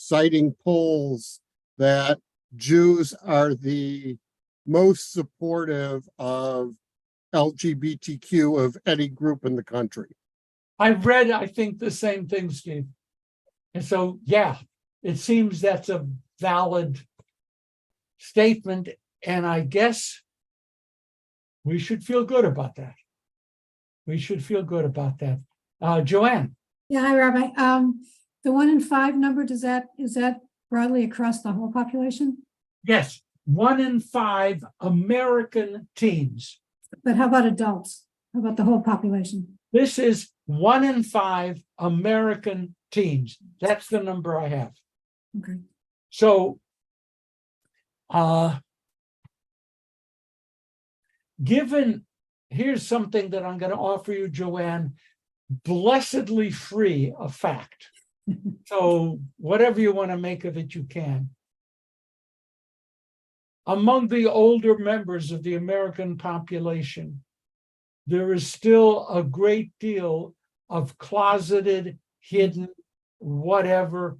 citing polls that Jews are the most supportive of LGBTQ of any group in the country. I think, the same thing, Steve. And so, yeah, it seems that's a valid statement. And I guess we should feel good about that. We should feel good about that. Joanne. Yeah, hi, Rabbi. The 1 in 5 number, is that broadly across the whole population? Yes, 1 in 5 American teens. But how about adults? How about the whole population? This is 1 in 5 American teens. That's the number I have. Okay. So, here's something that I'm going to offer you, Joanne, blessedly free of fact. So whatever you want to make of it, you can. Among the older members of the American population, there is still a great deal of closeted, hidden, whatever.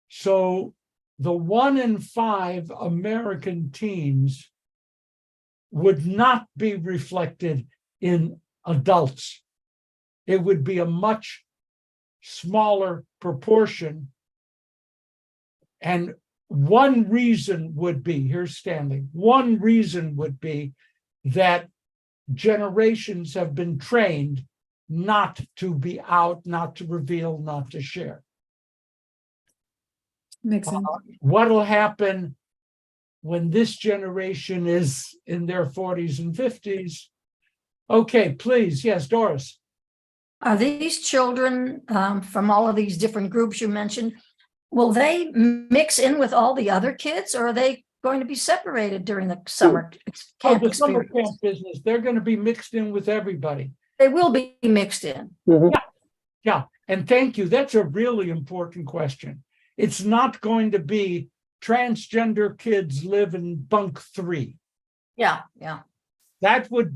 So the 1 in 5 American teens would not be reflected in adults. It would be a much smaller proportion. And one reason would be, here's Stanley, one reason would be that generations have been trained not to be out, not to reveal, not to share. Makes sense. What'll happen when this generation is in their 40s and 50s? Okay, please. Yes, Doris. Are these children from all of these different groups you mentioned, will they mix in with all the other kids, or are they going to be separated during the summer camp The summer experience? camp business, they're going to be mixed in with everybody. They will be mixed in. Yeah, and thank you. That's a really important question. It's not going to be transgender kids live in bunk 3. Yeah. That would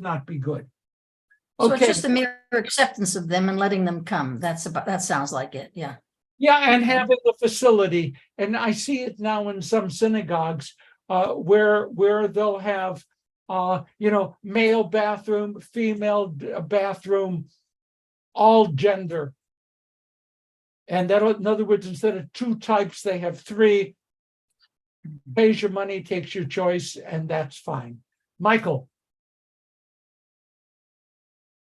not be good. So Okay. it's just a mere acceptance of them and letting them come. That sounds like it. Yeah. Yeah, and having the facility, and I see it now in some synagogues where they'll have male bathroom, female bathroom, all gender. And that, in other words, instead of 2 types, they have 3. Pays your money, takes your choice, and that's fine. Michael,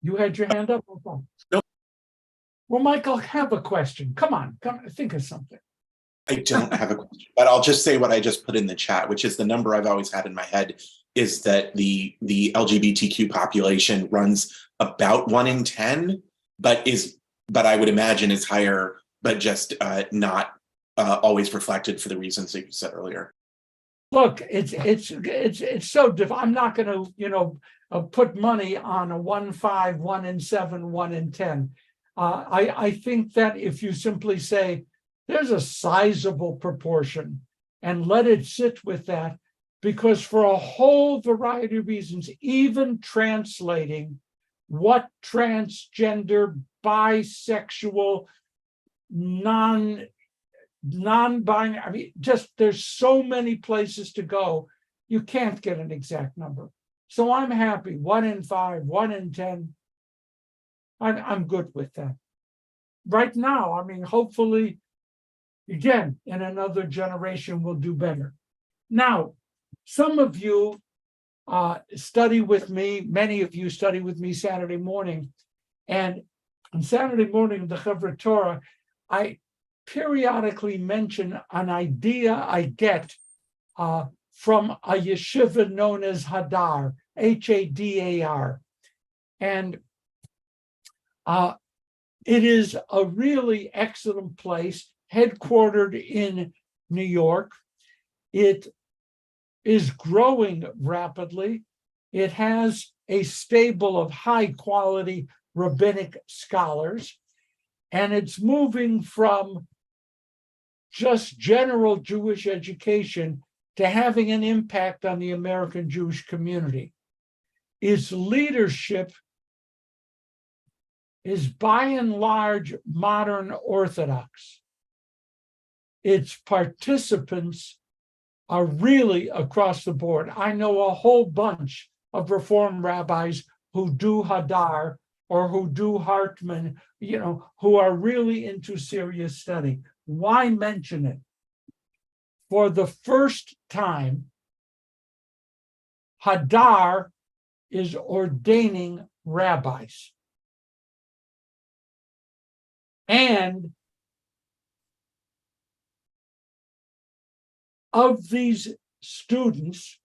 you had your hand up? Nope. Well, Michael, have a question. Come on, think of something. I don't have a question, but I'll just say what I just put in the chat, which is the number I've always had in my head is that the LGBTQ population runs about 1 in 10, but I would imagine is higher, but just not always reflected for the reasons that you said earlier. Look, it's so difficult. I'm not going to put money on a 1 in 5, 1 in 7, 1 in 10. I think that if you simply say there's a sizable proportion and let it sit with that, because for a whole variety of reasons, even translating what transgender, bisexual, non-binary, just there's so many places to go, you can't get an exact number. So I'm happy, 1 in 5, 1 in 10. I'm good with that. Right now, I mean, hopefully, again, in another generation, we'll do better. Now, some of you study with me, many of you study with me Saturday morning. And on Saturday morning, the Chevra Torah, I periodically mention an idea I get from a yeshiva known as Hadar, Hadar. And it is a really excellent place, headquartered in New York. It is growing rapidly. It has a stable of high quality rabbinic scholars, and it's moving from just general Jewish education to having an impact on the American Jewish community. Its leadership is by and large modern Orthodox. Its participants are really across the board. I know a whole bunch of Reform rabbis who do Hadar or who do Hartman, who are really into serious study. Why mention it? For the first time, Hadar is ordaining rabbis. And of these students,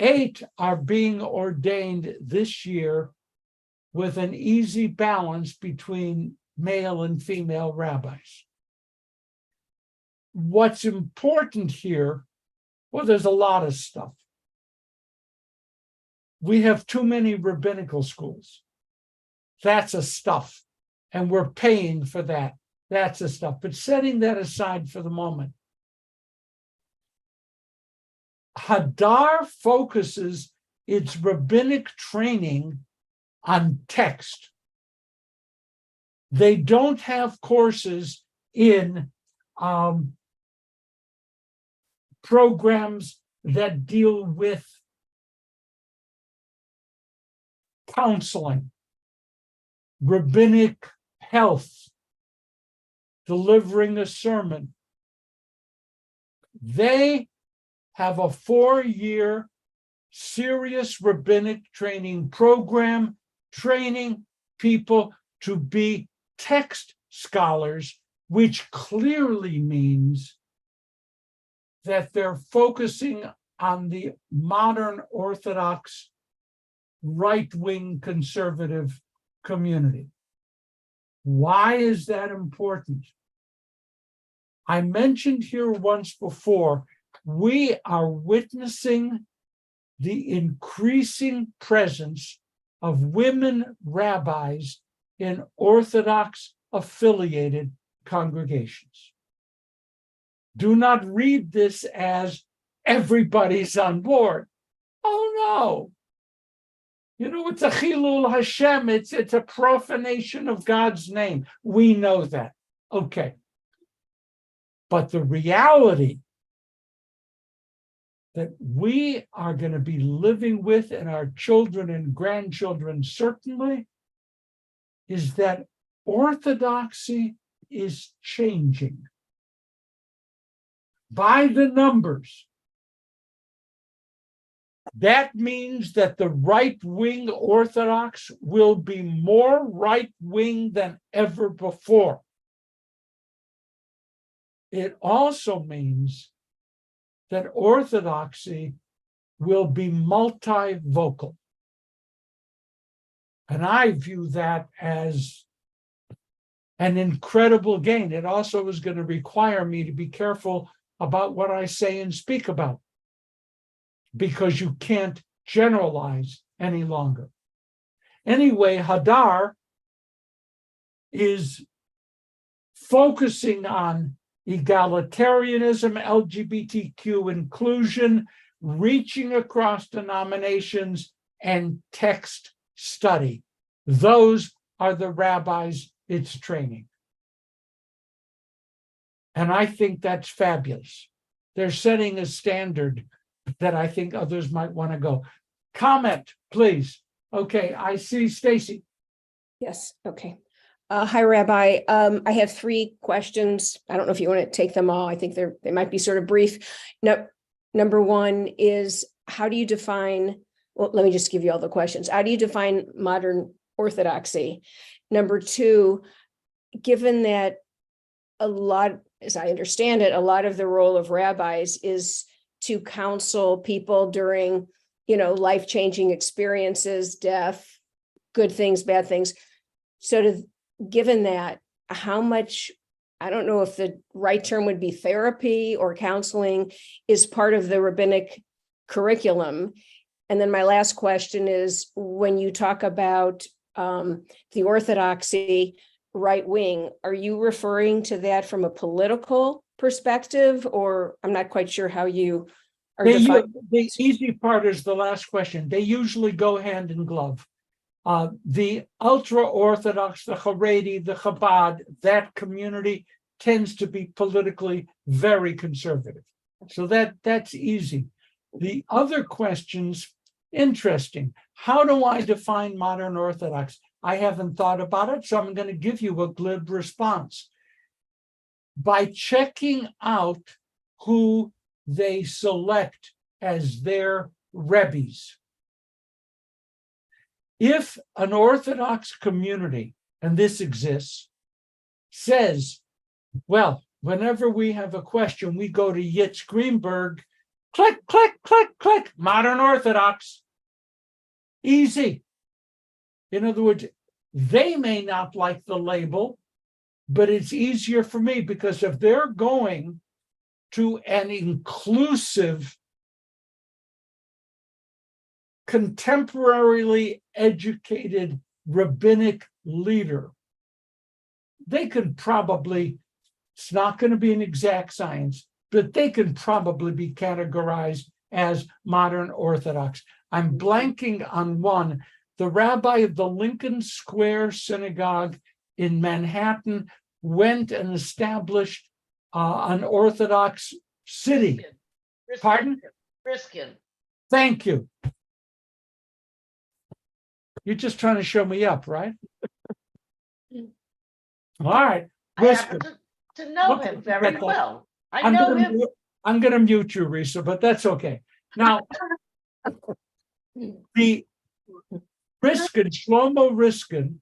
8 are being ordained this year with an easy balance between male and female rabbis. What's important here, well, there's a lot of stuff. We have too many rabbinical schools. That's a stuff, and we're paying for that. That's a stuff. But setting that aside for the moment, Hadar focuses its rabbinic training on text. They don't have courses in programs that deal with counseling, rabbinic health, delivering a sermon. They have a 4-year serious rabbinic training program, training people to be text scholars, which clearly means that they're focusing on the modern Orthodox right-wing conservative community. Why is that important? I mentioned here once before, we are witnessing the increasing presence of women rabbis in Orthodox affiliated congregations. Do not read this as everybody's on board. Oh no. It's a Chilul Hashem. It's a profanation of God's name. We know that. Okay. But the reality that we are going to be living with, and our children and grandchildren certainly, is that orthodoxy is changing. By the numbers, that means that the right-wing Orthodox will be more right-wing than ever before. It also means that orthodoxy will be multivocal. And I view that as an incredible gain. It also is going to require me to be careful about what I say and speak about, because you can't generalize any longer. Anyway, Hadar is focusing on egalitarianism, LGBTQ inclusion, reaching across denominations, and text study. Those are the rabbis it's training. And I think that's fabulous. They're setting a standard that I think others might want to go. Comment, please. Okay, I see Stacy. Yes, okay. Hi, Rabbi. I have 3 questions. I don't know if you want to take them all. I think they might be sort of brief. Number 1 is, how do you define, well, let me just give you all the questions. How do you define modern orthodoxy? Number 2, given that a lot, as I understand it, a lot of the role of rabbis is to counsel people during, life-changing experiences, death, good things, bad things. So given that, how much, I don't know if the right term would be therapy or counseling, is part of the rabbinic curriculum? And then my last question is, when you talk about the orthodoxy right wing, are you referring to that from a political perspective, or I'm not quite sure how you are defining? The easy part is the last question. They usually go hand in glove. The ultra-Orthodox, the Haredi, the Chabad, that community tends to be politically very conservative. So that's easy. The other questions, interesting. How do I define modern Orthodox? I haven't thought about it, so I'm going to give you a glib response. By checking out who they select as their rebbes. If an Orthodox community, and this exists, says, well, whenever we have a question, we go to Yitz Greenberg, click, click, click, click, modern Orthodox. Easy. In other words, they may not like the label, but it's easier for me because if they're going to an inclusive, contemporarily educated rabbinic leader, they could probably, it's not going to be an exact science, but they can probably be categorized as modern Orthodox. I'm blanking on one. The rabbi of the Lincoln Square Synagogue in Manhattan went and established an Orthodox city. Pardon? Riskin. Thank you. You're just trying to show me up, right? All right. I happen Riskin. to know Okay, him very okay. well. I know him. I'm going to mute you, Risa, but that's okay. Now, the Riskin, Shlomo Riskin,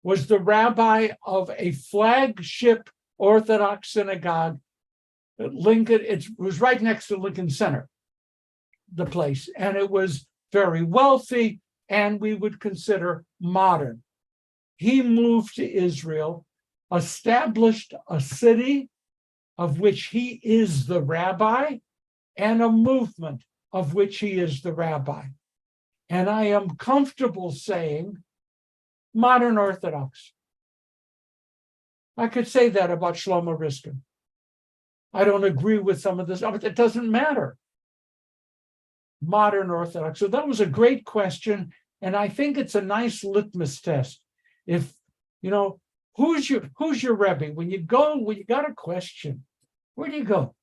was the rabbi of a flagship Orthodox synagogue at Lincoln. It was right next to Lincoln Center, the place, and it was very wealthy, and we would consider modern. He moved to Israel, established a city of which he is the rabbi, and a movement of which he is the rabbi. And I am comfortable saying modern Orthodox. I could say that about Shlomo Riskin. I don't agree with some of this, but it doesn't matter. Modern Orthodox. So that was a great question, and I think it's a nice litmus test. If you know who's your Rebbe, when you got a question, where do you go?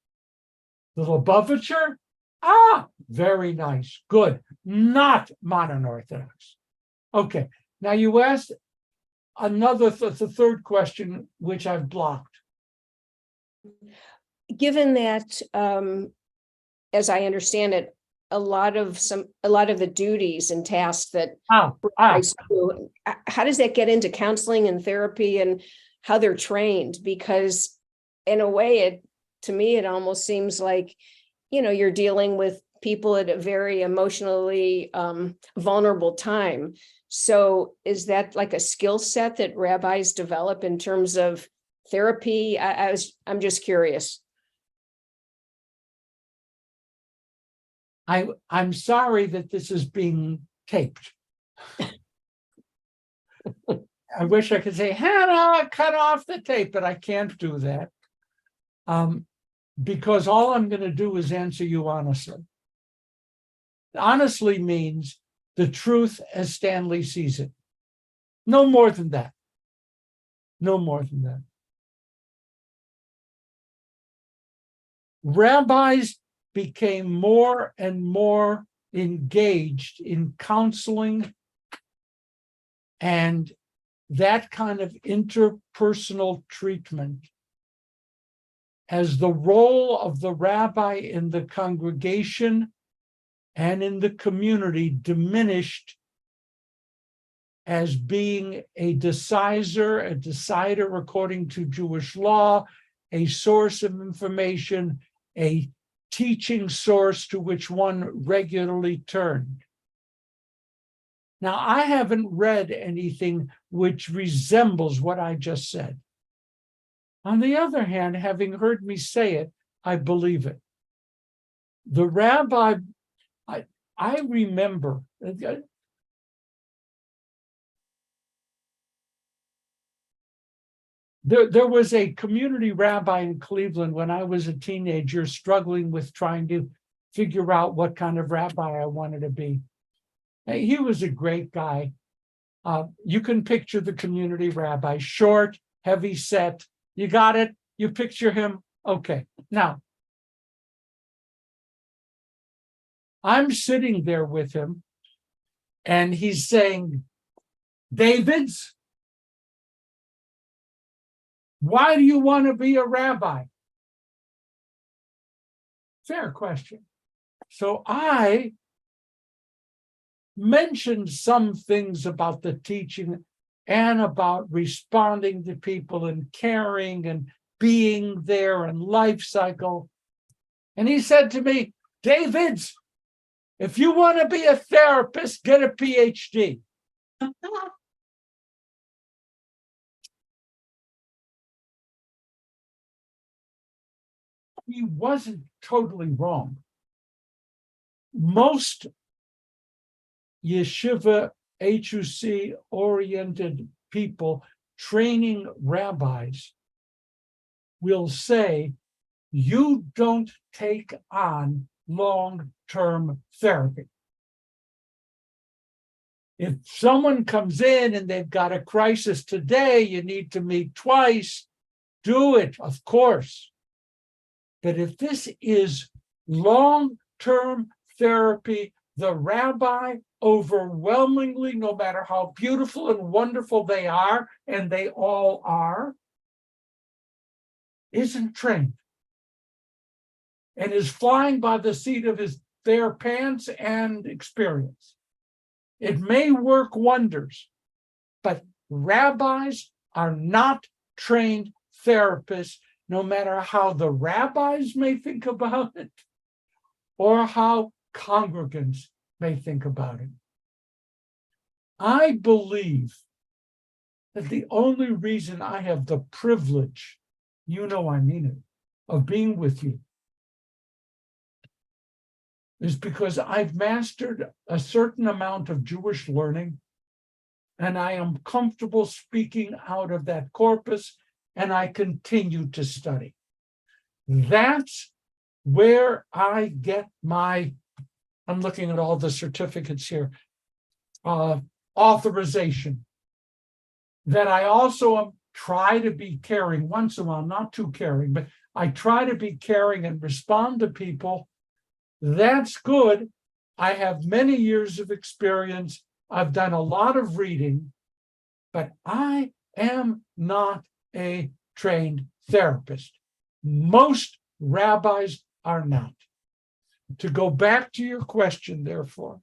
The Lubavitcher? Ah, very nice, good. Not modern Orthodox. Okay. Now you asked the third question, which I've blocked. Given that, as I understand it, a lot of the duties and tasks that rabbis do, how does that get into counseling and therapy and how they're trained? Because in a way, to me, it almost seems like, you're dealing with people at a very emotionally vulnerable time. So is that like a skill set that rabbis develop in terms of therapy? I'm just curious. I'm sorry that this is being taped. I wish I could say, Hannah, cut off the tape, but I can't do that. Because all I'm going to do is answer you honestly. Honestly means the truth as Stanley sees it. No more than that. No more than that. Rabbis became more and more engaged in counseling and that kind of interpersonal treatment as the role of the rabbi in the congregation and in the community diminished as being a decider according to Jewish law, a source of information, a teaching source to which one regularly turned. Now, I haven't read anything which resembles what I just said. On the other hand, having heard me say it, I believe it. The rabbi, I remember, there was a community rabbi in Cleveland when I was a teenager struggling with trying to figure out what kind of rabbi I wanted to be. He was a great guy. You can picture the community rabbi, short, heavy set. You got it? You picture him? Okay. Now, I'm sitting there with him, and he's saying, Davids, why do you want to be a rabbi? Fair question. So I mentioned some things about the teaching and about responding to people and caring and being there and life cycle. And he said to me, Davids, if you want to be a therapist, get a PhD. He wasn't totally wrong. Most yeshiva, HUC oriented people training rabbis will say, you don't take on long-term therapy. If someone comes in and they've got a crisis today, you need to meet twice, do it, of course. But if this is long-term therapy, the rabbi overwhelmingly, no matter how beautiful and wonderful they are, and they all are, isn't trained and is flying by the seat of their pants and experience. It may work wonders, but rabbis are not trained therapists, no matter how the rabbis may think about it or how congregants may think about it. I believe that the only reason I have the privilege, you know I mean it, of being with you is because I've mastered a certain amount of Jewish learning, and I am comfortable speaking out of that corpus, and I continue to study. That's where I get my, I'm looking at all the certificates here, authorization. That I also try to be caring once in a while, not too caring, but I try to be caring and respond to people. That's good. I have many years of experience. I've done a lot of reading, but I am not a trained therapist. Most rabbis are not. To go back to your question, therefore,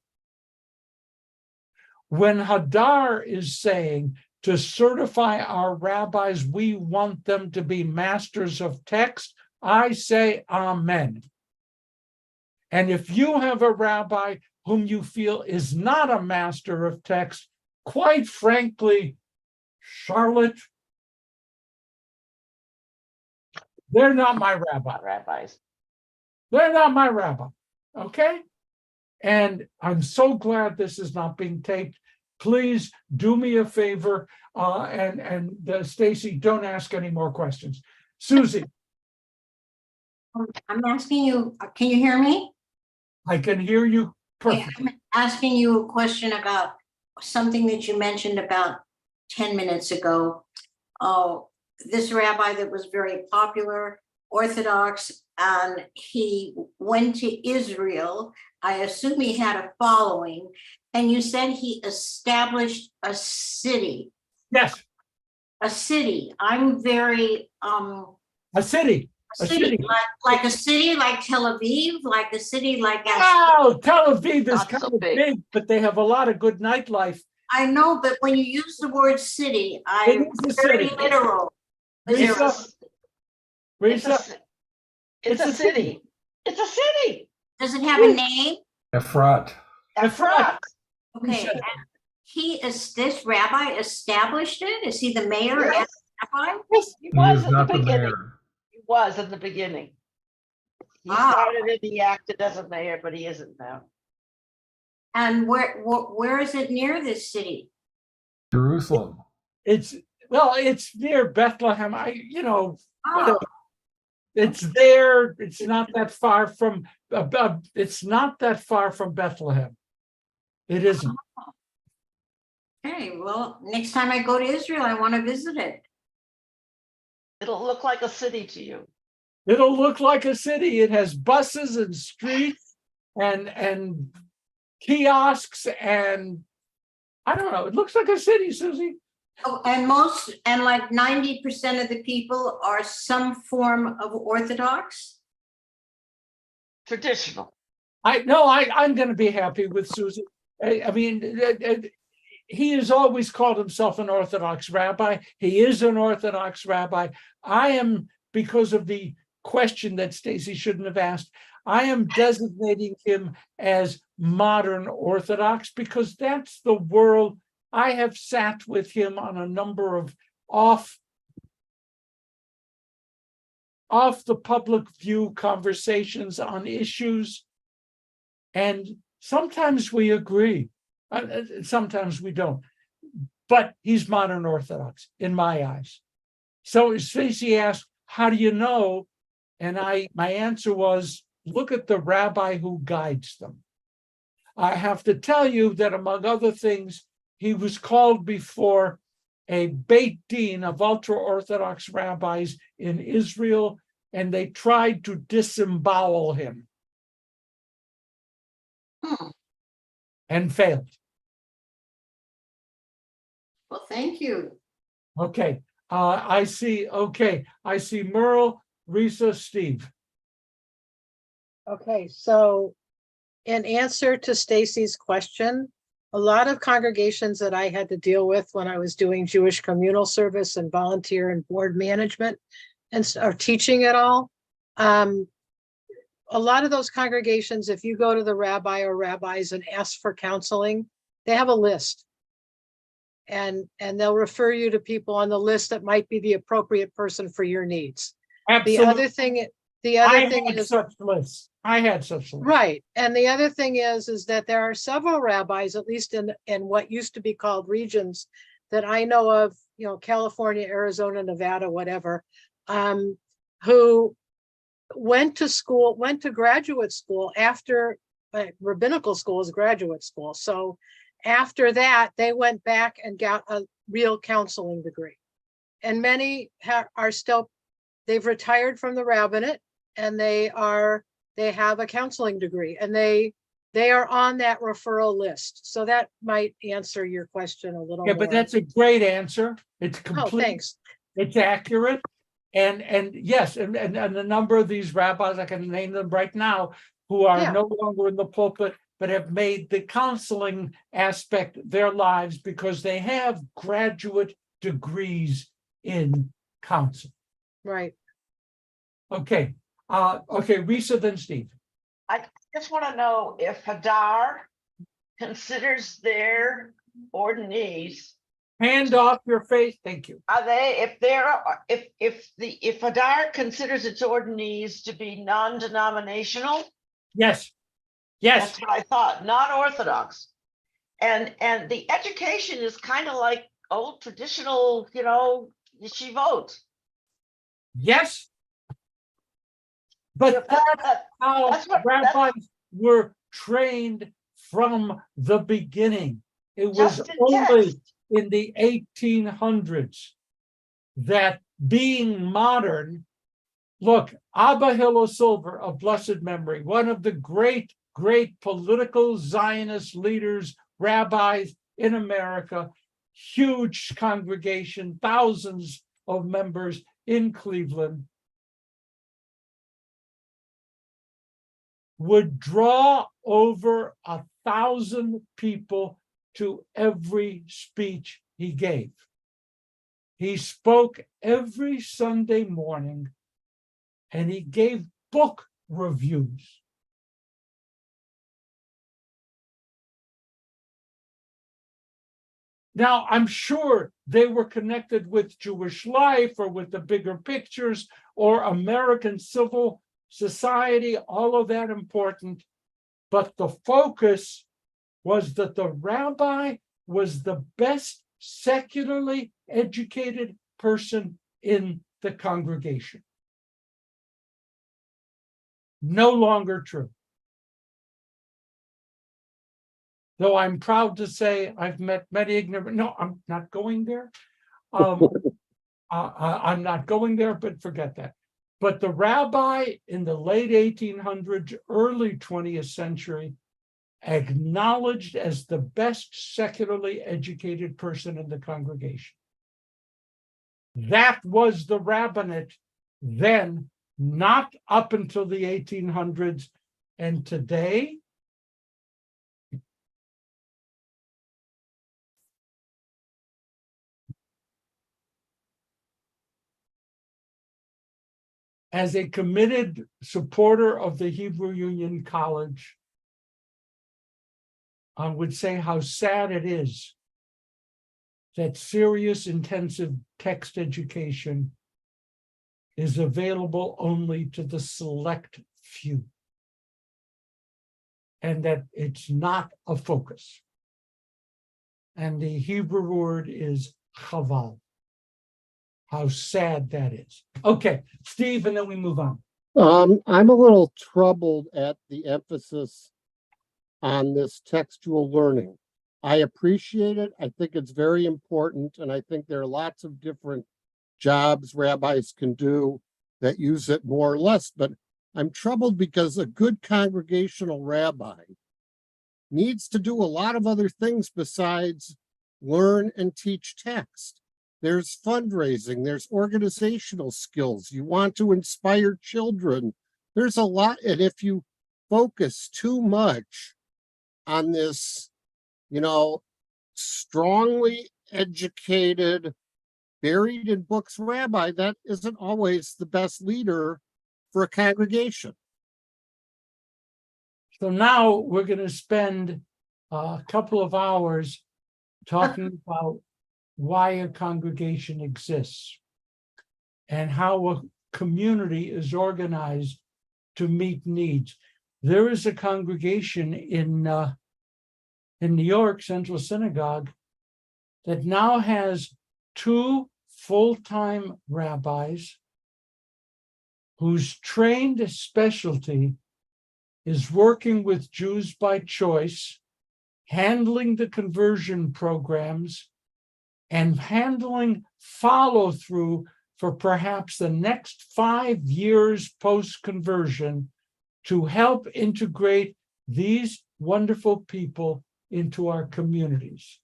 when Hadar is saying to certify our rabbis, we want them to be masters of text, I say amen. And if you have a rabbi whom you feel is not a master of text, quite frankly, Charlotte, they're not my rabbi. Rabbis. They're not my rabbi. Okay? And I'm so glad this is not being taped. Please do me a favor, and Stacy, don't ask any more questions. Susie. I'm asking you, can you hear me? I can hear you perfectly. I'm asking you a question about something that you mentioned about 10 minutes ago. Oh, this rabbi that was very popular, Orthodox, and he went to Israel. I assume he had a following, and you said he established a city. Yes. A city. I'm very A city. a city, like a city like Tel Aviv, like a city like Oh, Tel Aviv is Not kind so of big. big, but they have a lot of good nightlife. I know, but when you use the word city, It I'm is a very city. literal. Is It's there a- a- It's a, ci- it's a city. It's a city. Does it have a name? Efrat. Efrat. Okay, said and this rabbi established it? Is he the mayor and Yes. rabbi? He He was is in the not the beginning. mayor. He was in the beginning. He Wow. started it, he acted as a mayor, but he isn't now. And where is it near this city? Jerusalem. It's near Bethlehem. Whatever. Oh, It's there. It's not that far from. It's not that far from Bethlehem. It isn't. Okay, well, next time I go to Israel, I want to visit it. It'll look like a city to you. It'll look like a city. It has buses and streets and kiosks and I don't know. It looks like a city, Susie. Oh, and like 90% of the people are some form of Orthodox. Traditional. I'm going to be happy with Susie. I mean, he has always called himself an Orthodox rabbi. He is an Orthodox rabbi. I am, because of the question that Stacy shouldn't have asked, I am designating him as modern Orthodox because that's the world. I have sat with him on a number of off the public view conversations on issues. And sometimes we agree, sometimes we don't. But he's modern Orthodox in my eyes. So Stacey asked, how do you know? And my answer was, look at the rabbi who guides them. I have to tell you that among other things, he was called before a Beit Din of ultra-Orthodox rabbis in Israel, and they tried to disembowel him and failed. Well, thank you. Okay, I see Merle, Risa, Steve. Okay, so in answer to Stacy's question, a lot of congregations that I had to deal with when I was doing Jewish communal service and volunteer and board management or teaching it all, a lot of those congregations, if you go to the rabbi or rabbis and ask for counseling, they have a list. And they'll refer you to people on the list that might be the appropriate person for your needs. Absolutely. The other thing is such lists. I had such lists. Right. And the other thing is that there are several rabbis, at least in what used to be called regions that I know of, California, Arizona, Nevada, whatever, who went to graduate school after rabbinical school is graduate school. So after that, they went back and got a real counseling degree. And many are still, they've retired from the rabbinate and they have a counseling degree and they are on that referral list. So that might answer your question a little more. But that's a great answer. It's complete. Oh, thanks. It's accurate. And yes, and a number of these rabbis, I can name them right now, who are no longer in the pulpit, but have made the counseling aspect their lives because they have graduate degrees in counseling. Right. Okay. Risa, then Steve. I just want to know if Hadar considers their ordainees. Hand off your face. Thank you. Are they, if Hadar considers its ordainees to be non-denominational? Yes. Yes. That's what I thought, non-Orthodox. And the education is kind of like old traditional, yeshivot. Yes. But that's how rabbis were trained from the beginning. It was only in the 1800s that being modern, look, Abba Hillel Silver of blessed memory, one of the great political Zionist leaders, rabbis in America, huge congregation, thousands of members in Cleveland, would draw over 1,000 people to every speech he gave. He spoke every Sunday morning and he gave book reviews. Now, I'm sure they were connected with Jewish life or with the bigger pictures or American civil society, all of that important. But the focus was that the rabbi was the best secularly educated person in the congregation. No longer true. though I'm proud to say I've met many ignorant, no, I'm not going there. I'm not going there, but forget that. But the rabbi in the late 1800s, early 20th century, acknowledged as the best secularly educated person in the congregation. That was the rabbinate then, not up until the 1800s. And today, as a committed supporter of the Hebrew Union College, I would say how sad it is that serious intensive text education is available only to the select few, and that it's not a focus. And the Hebrew word is chaval. How sad that is. Okay, Steve, and then we move on. I'm a little troubled at the emphasis on this textual learning. I appreciate it. I think it's very important, and I think there are lots of different jobs rabbis can do that use it more or less, but I'm troubled because a good congregational rabbi needs to do a lot of other things besides learn and teach text. There's fundraising, there's organizational skills. You want to inspire children. There's a lot, and if you focus too much on this, strongly educated, buried in books rabbi, that isn't always the best leader for a congregation. So now we're going to spend a couple of hours talking about why a congregation exists and how a community is organized to meet needs. There is a congregation in New York, Central Synagogue, that now has 2 full-time rabbis whose trained specialty is working with Jews by choice, handling the conversion programs, and handling follow-through for perhaps the next 5 years post-conversion to help integrate these wonderful people into our communities.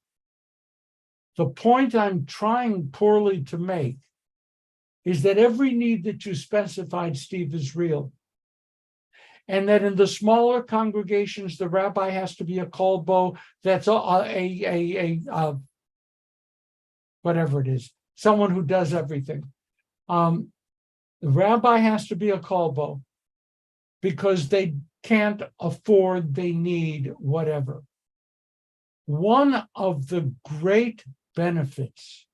The point I'm trying poorly to make is that every need that you specified, Steve, is real. And that in the smaller congregations, the rabbi has to be a kolbo that's whatever it is, someone who does everything. The rabbi has to be a kolbo because they can't afford, they need whatever. One of the great benefits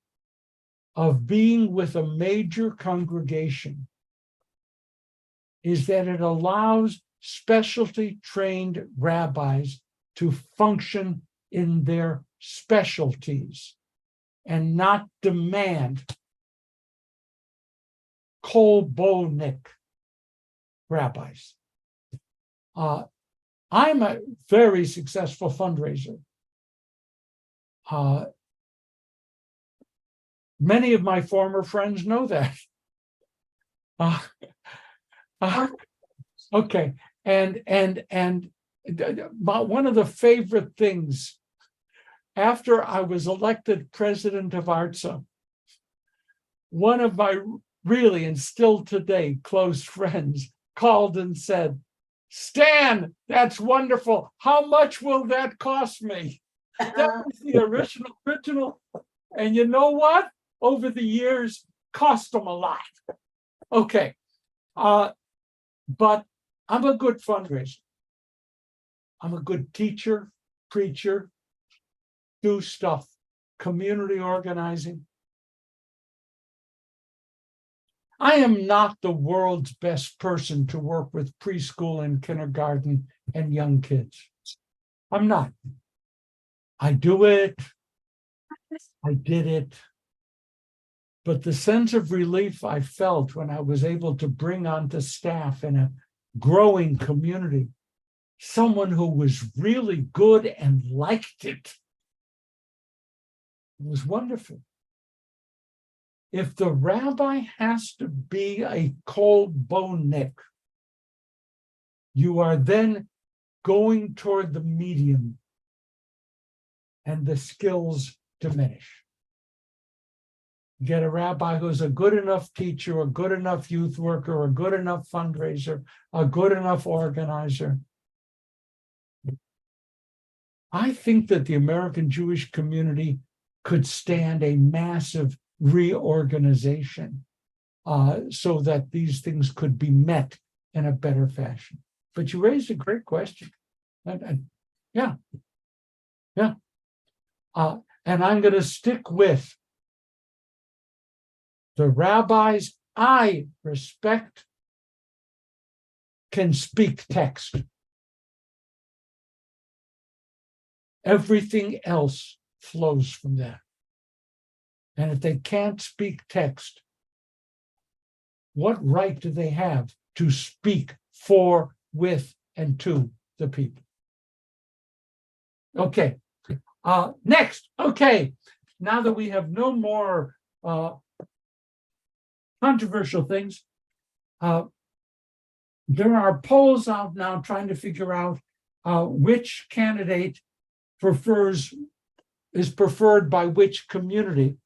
of being with a major congregation is that it allows specialty trained rabbis to function in their specialties and not demand kolbonik rabbis. I'm a very successful fundraiser. Many of my former friends know that. Okay, and one of the favorite things after I was elected president of ARTSA, one of my really and still today close friends called and said, "Stan, that's wonderful. How much will that cost me?" That was the original. And you know what? Over the years, cost them a lot. Okay. But I'm a good fundraiser. I'm a good teacher, preacher, do stuff, community organizing. I am not the world's best person to work with preschool and kindergarten and young kids. I'm not. I do it. I did it. But the sense of relief I felt when I was able to bring onto staff in a growing community someone who was really good and liked it. It was wonderful. If the rabbi has to be a cold bone neck, you are then going toward the medium, and the skills diminish. Get a rabbi who's a good enough teacher, a good enough youth worker, a good enough fundraiser, a good enough organizer. I think that the American Jewish community could stand a massive reorganization so that these things could be met in a better fashion. But you raised a great question. Yeah. And I'm going to stick with the rabbis I respect can speak text. Everything else flows from that. And if they can't speak text, what right do they have to speak for, with, and to the people? Okay. Next. Okay. Now that we have no more controversial things, there are polls out now trying to figure out which candidate is preferred by which community.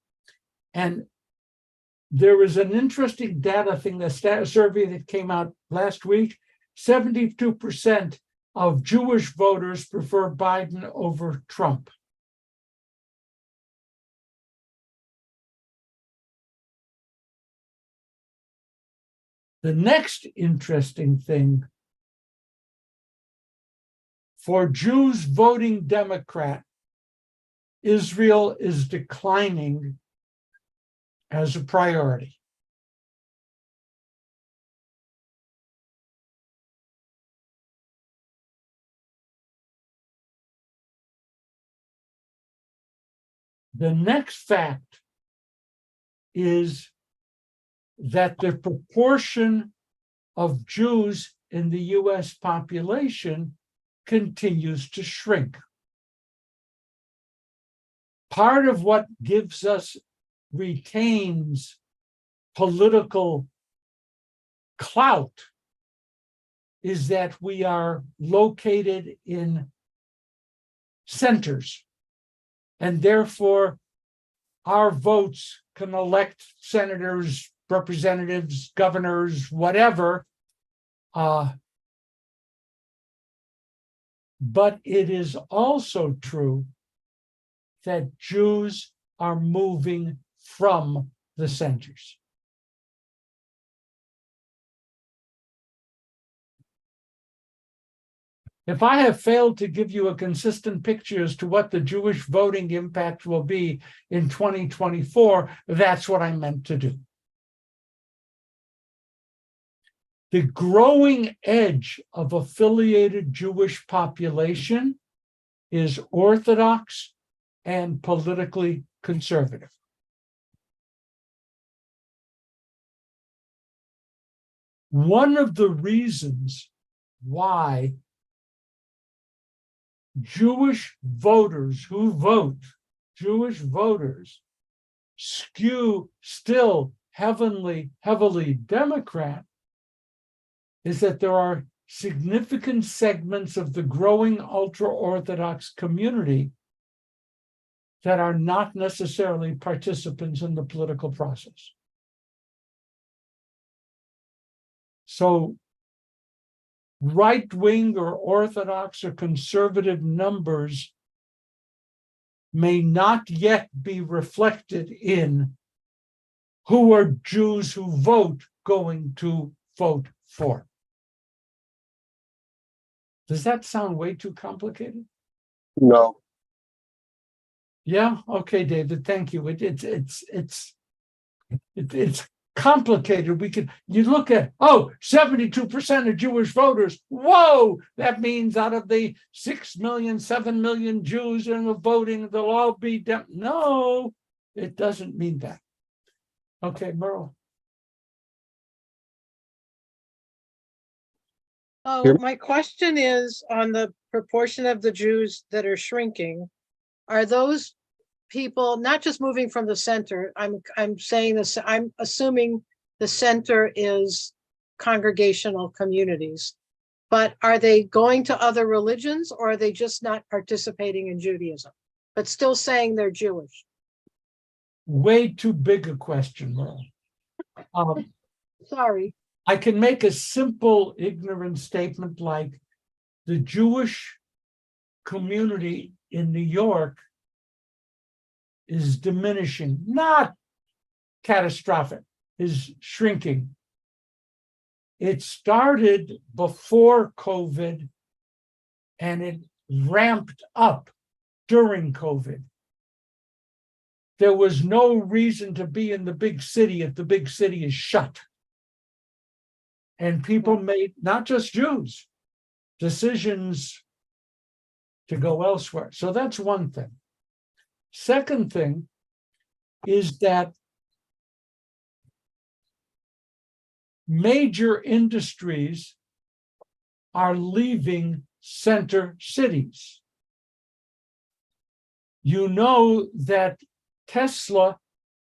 And there is an interesting data thing, the survey that came out last week. 72% of Jewish voters prefer Biden over Trump. The next interesting thing, for Jews voting Democrat, Israel is declining as a priority. The next fact is that the proportion of Jews in the US population continues to shrink. Part of what retains political clout is that we are located in centers, and therefore our votes can elect senators, representatives, governors, whatever. But it is also true that Jews are moving from the centers. If I have failed to give you a consistent picture as to what the Jewish voting impact will be in 2024, that's what I meant to do. The growing edge of affiliated Jewish population is Orthodox and politically conservative. One of the reasons why Jewish voters who vote, Jewish voters, skew still heavily Democrat is that there are significant segments of the growing ultra-Orthodox community that are not necessarily participants in the political process. So right-wing or Orthodox or conservative numbers may not yet be reflected in who are Jews who vote going to vote for. Does that sound way too complicated? No. Yeah. Okay, David. Thank you. It's complicated. You look at 72% of Jewish voters. Whoa, that means out of the 6 million, 7 million Jews in the voting, they'll all be no, it doesn't mean that. Okay, Merle. Oh, my question is on the proportion of the Jews that are shrinking. Are those people not just moving from the center? I'm saying this, I'm assuming the center is congregational communities. But are they going to other religions, or are they just not participating in Judaism, but still saying they're Jewish? Way too big a question, Merle. Sorry. I can make a simple, ignorant statement like the Jewish community in New York is diminishing, not catastrophic, is shrinking. It started before COVID and it ramped up during COVID. There was no reason to be in the big city if the big city is shut. And people made, not just Jews, decisions to go elsewhere. So that's one thing. Second thing is that major industries are leaving center cities. You know that Tesla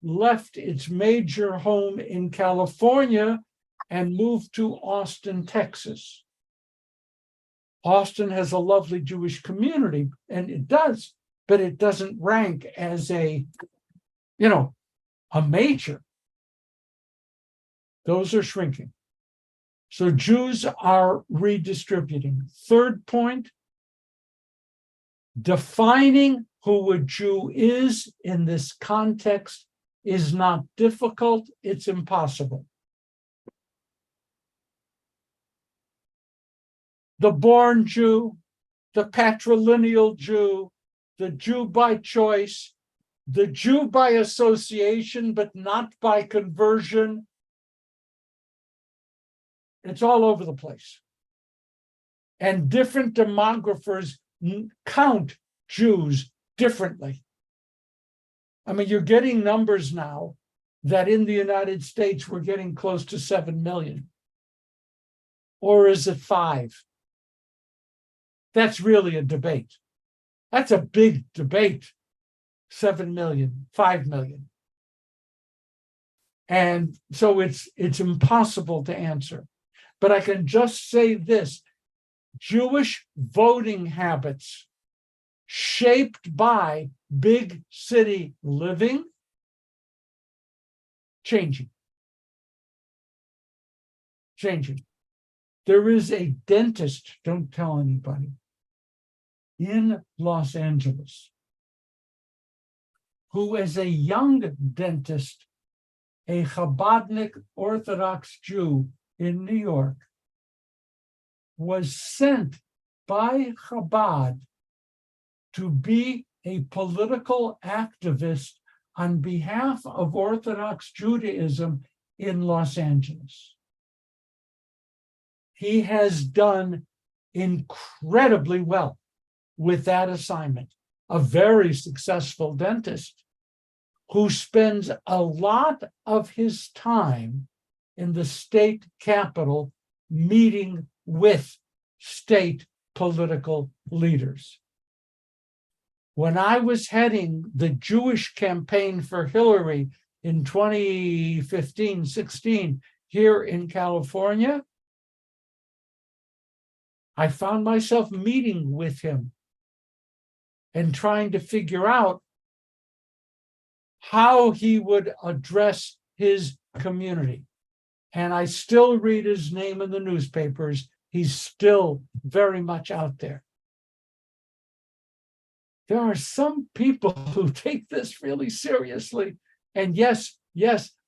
left its major home in California and moved to Austin, Texas. Austin has a lovely Jewish community, and it does, but it doesn't rank as a major. Those are shrinking. So Jews are redistributing. Third point, defining who a Jew is in this context is not difficult, it's impossible. The born Jew, the patrilineal Jew, the Jew by choice, the Jew by association, but not by conversion. It's all over the place. And different demographers count Jews differently. I mean, you're getting numbers now that in the United States, we're getting close to 7 million. Or is it 5? That's really a debate. That's a big debate. 7 million, 5 million. And so it's impossible to answer. But I can just say this: Jewish voting habits shaped by big city living, changing. There is a dentist, don't tell anybody, in Los Angeles, who is a young dentist, a Chabadnik Orthodox Jew in New York, was sent by Chabad to be a political activist on behalf of Orthodox Judaism in Los Angeles. He has done incredibly well with that assignment. A very successful dentist who spends a lot of his time in the state capitol meeting with state political leaders. When I was heading the Jewish campaign for Hillary in 2015-16 here in California, I found myself meeting with him and trying to figure out how he would address his community. And I still read his name in the newspapers. He's still very much out there. There are some people who take this really seriously. And yes,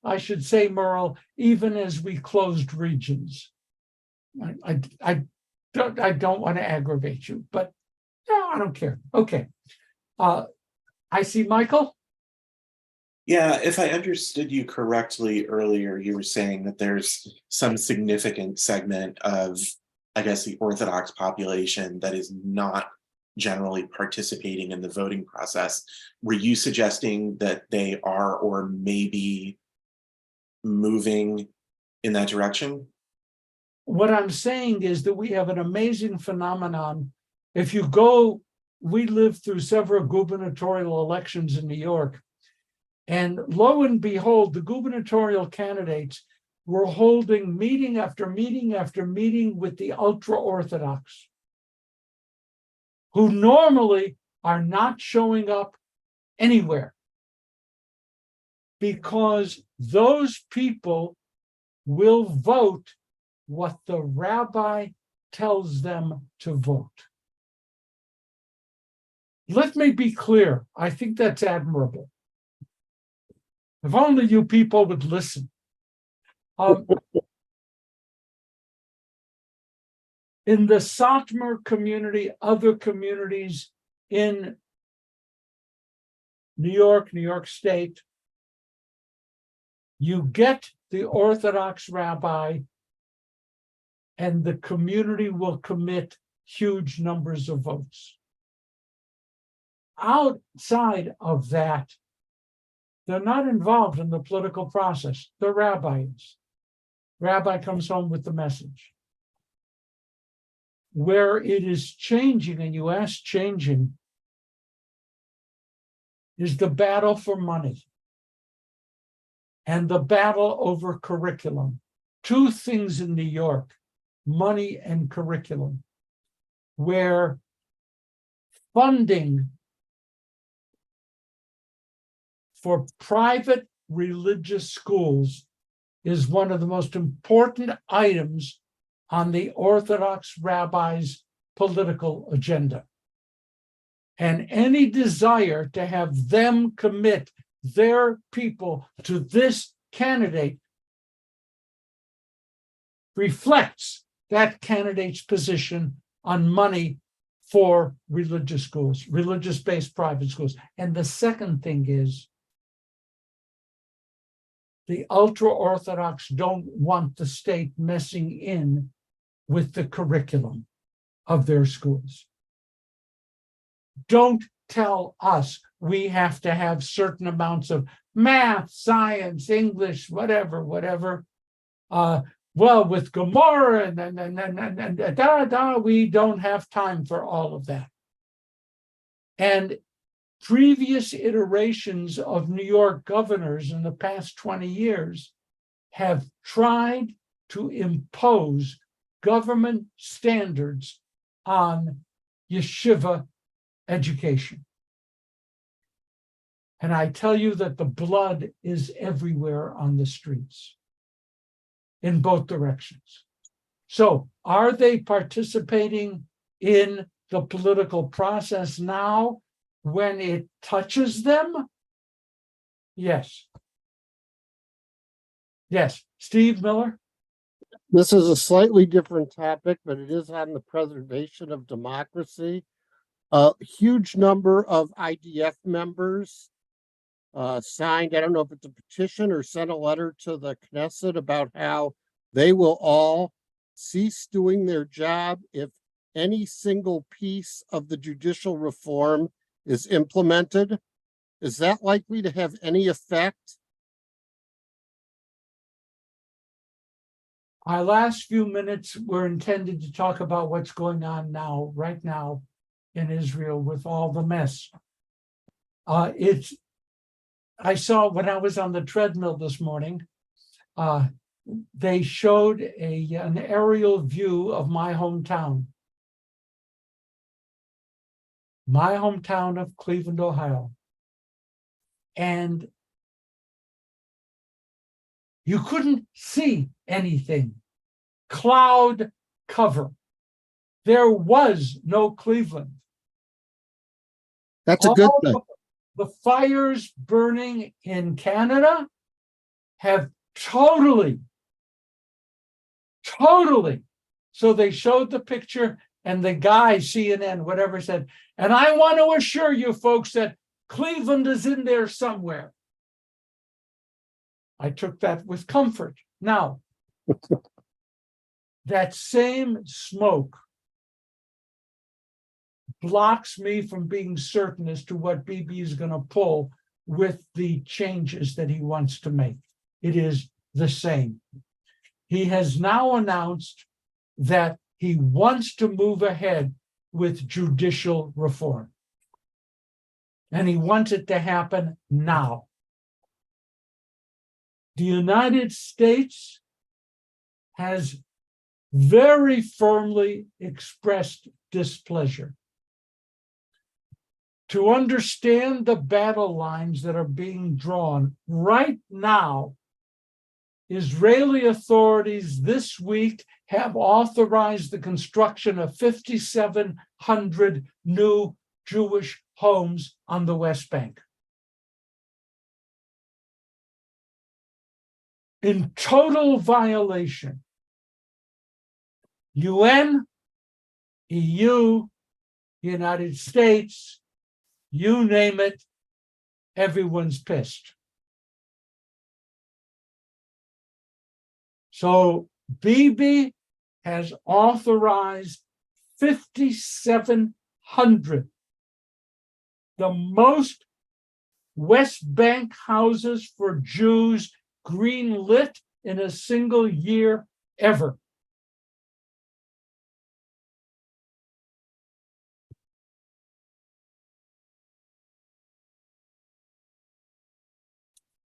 I should say, Merle, even as we closed regions. I don't want to aggravate you, but no, I don't care. Okay. I see Michael. Yeah, if I understood you correctly earlier, you were saying that there's some significant segment of, I guess, the Orthodox population that is not generally participating in the voting process. Were you suggesting that they are or maybe moving in that direction? what I'm saying is that we have an amazing phenomenon. If you go, we lived through several gubernatorial elections in New York. And lo and behold, the gubernatorial candidates were holding meeting after meeting after meeting with the ultra-Orthodox, who normally are not showing up anywhere, because those people will vote what the rabbi tells them to vote. Let me be clear. I think that's admirable. If only you people would listen. In the Satmar community, other communities in New York State, you get the Orthodox rabbi and the community will commit huge numbers of votes. Outside of that, they're not involved in the political process. The rabbi is. Rabbi comes home with the message. Where it is changing, and you ask changing, is the battle for money and the battle over curriculum. Two things in New York, money and curriculum, where funding for private religious schools is one of the most important items on the Orthodox rabbi's political agenda. And any desire to have them commit their people to this candidate reflects that candidate's position on money for religious schools, religious-based private schools. And the second thing is, the ultra-Orthodox don't want the state messing in with the curriculum of their schools. Don't tell us we have to have certain amounts of math, science, English, whatever. Well, with Gemara and we don't have time for all of that. And previous iterations of New York governors in the past 20 years have tried to impose government standards on yeshiva education. And I tell you that the blood is everywhere on the streets in both directions. So are they participating in the political process now when it touches them? Yes. Yes. Steve Miller? This is a slightly different topic, but it is on the preservation of democracy. A huge number of IDF members signed, I don't know if it's a petition or sent a letter to the Knesset about how they will all cease doing their job if any single piece of the judicial reform is implemented. Is that likely to have any effect? Our last few minutes were intended to talk about what's going on now, right now in Israel with all the mess. I saw when I was on the treadmill this morning, they showed an aerial view of my hometown of Cleveland, Ohio. And you couldn't see anything. Cloud cover. There was no Cleveland. That's a good thing. The fires burning in Canada have totally. So they showed the picture and the guy, CNN, whatever, said, and I want to assure you folks that Cleveland is in there somewhere. I took that with comfort. Now, that same smoke blocks me from being certain as to what Bibi is going to pull with the changes that he wants to make. It is the same. He has now announced that he wants to move ahead with judicial reform. And he wants it to happen now. The United States has very firmly expressed displeasure. To understand the battle lines that are being drawn right now, Israeli authorities this week have authorized the construction of 5,700 new Jewish homes on the West Bank. In total violation, UN, EU, United States, you name it, everyone's pissed. So Bibi has authorized 5,700, the most West Bank houses for Jews green-lit in a single year ever.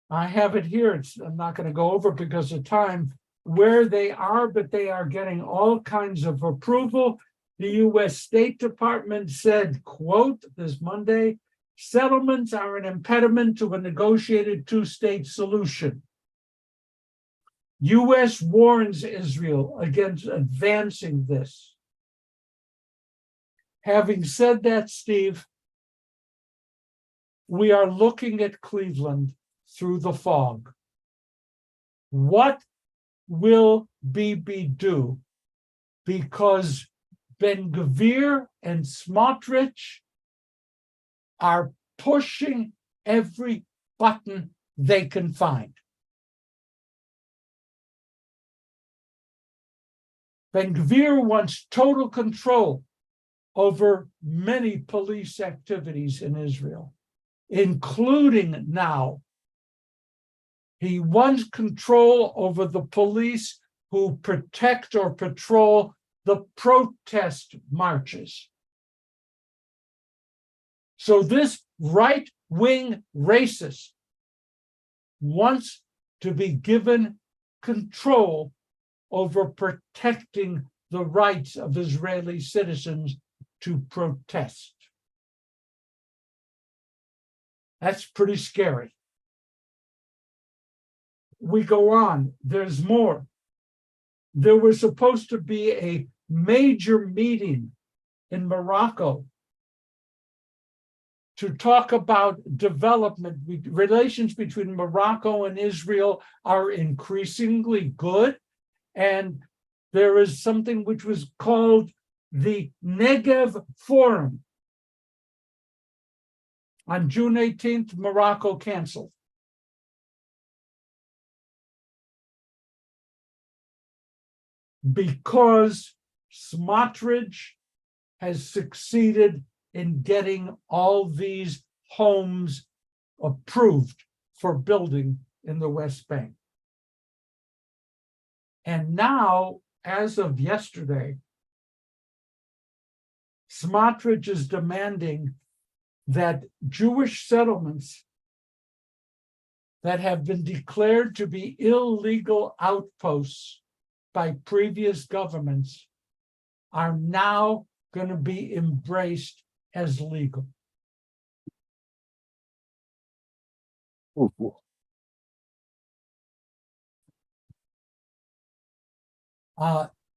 I have it here. I'm not going to go over because of time where they are, but they are getting all kinds of approval. The U.S. State Department said, quote, this Monday, settlements are an impediment to a negotiated two-state solution. U.S. warns Israel against advancing this. Having said that, Steve, we are looking at Cleveland through the fog. What will Bibi do? Because Ben-Gvir and Smotrich are pushing every button they can find. Ben-Gvir wants total control over many police activities in Israel, including now. He wants control over the police who protect or patrol the protest marches. So this right-wing racist wants to be given control over protecting the rights of Israeli citizens to protest. That's pretty scary. We go on, there's more. There was supposed to be a major meeting in Morocco to talk about development. Relations between Morocco and Israel are increasingly good. And there is something which was called the Negev Forum. On June 18th, Morocco canceled. Because Smotrich has succeeded in getting all these homes approved for building in the West Bank. And now, as of yesterday, Smotrich is demanding that Jewish settlements that have been declared to be illegal outposts by previous governments are now going to be embraced as legal.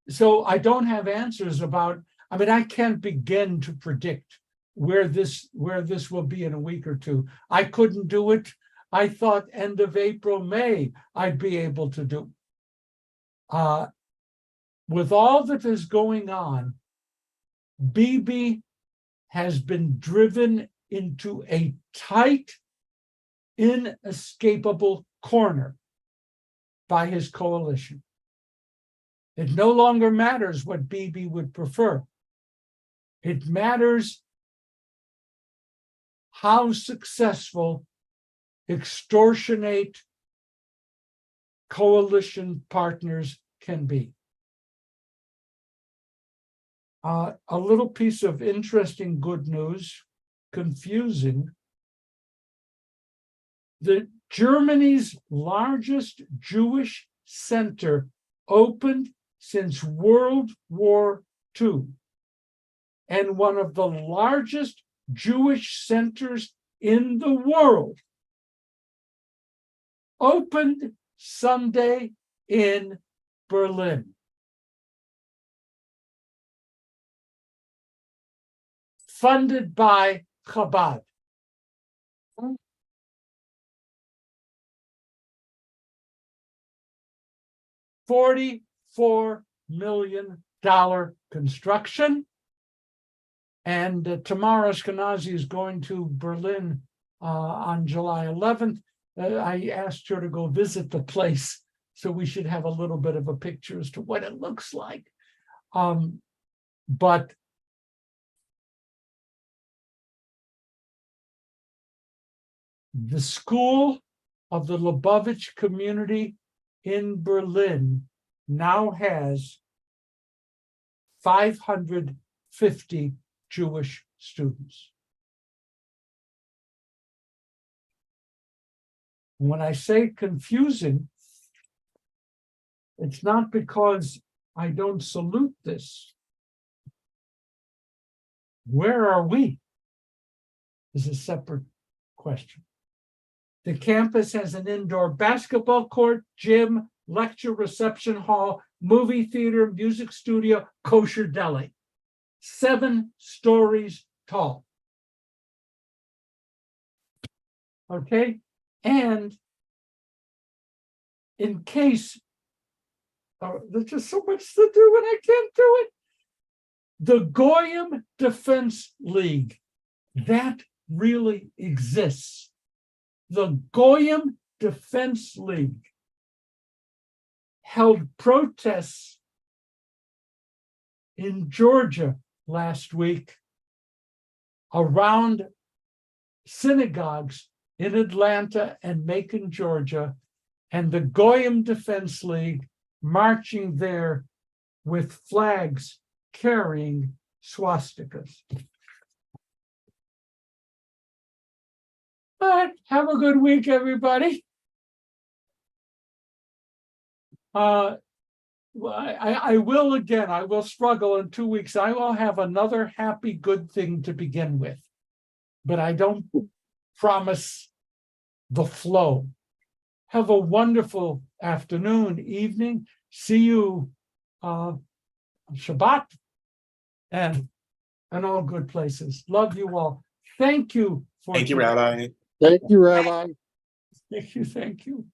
So I don't have answers about, I mean, I can't begin to predict where this will be in a week or two. I couldn't do it. I thought end of April, May, I'd be able to do. With all that is going on, Bibi has been driven into a tight, inescapable corner by his coalition. It no longer matters what Bibi would prefer. It matters how successful extortionate coalition partners can be. A little piece of interesting good news, confusing. Germany's largest Jewish center opened since World War II, and one of the largest Jewish centers in the world opened Sunday in Berlin. Funded by Chabad. $44 million construction. And Tamara Ashkenazi is going to Berlin on July 11th. I asked her to go visit the place, so we should have a little bit of a picture as to what it looks like. But the school of the Lubavitch community in Berlin now has 550 Jewish students. When I say confusing, it's not because I don't salute this. Where are we? Is a separate question. The campus has an indoor basketball court, gym, lecture reception hall, movie theater, music studio, kosher deli. 7 stories tall. Okay, and in case there's just so much to do and I can't do it. The Goyim Defense League, that really exists. The Goyim Defense League held protests in Georgia last week around synagogues in Atlanta and Macon, Georgia, and the Goyim Defense League marching there with flags carrying swastikas. But have a good week, everybody. I will struggle in 2 weeks. I will have another happy, good thing to begin with, but I don't promise the flow. Have a wonderful afternoon, evening. See you Shabbat and all good places. Love you all. Thank you. Thank you, Rabbi. Thank you, Rabbi. Thank you.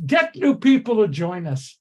Get new people to join us.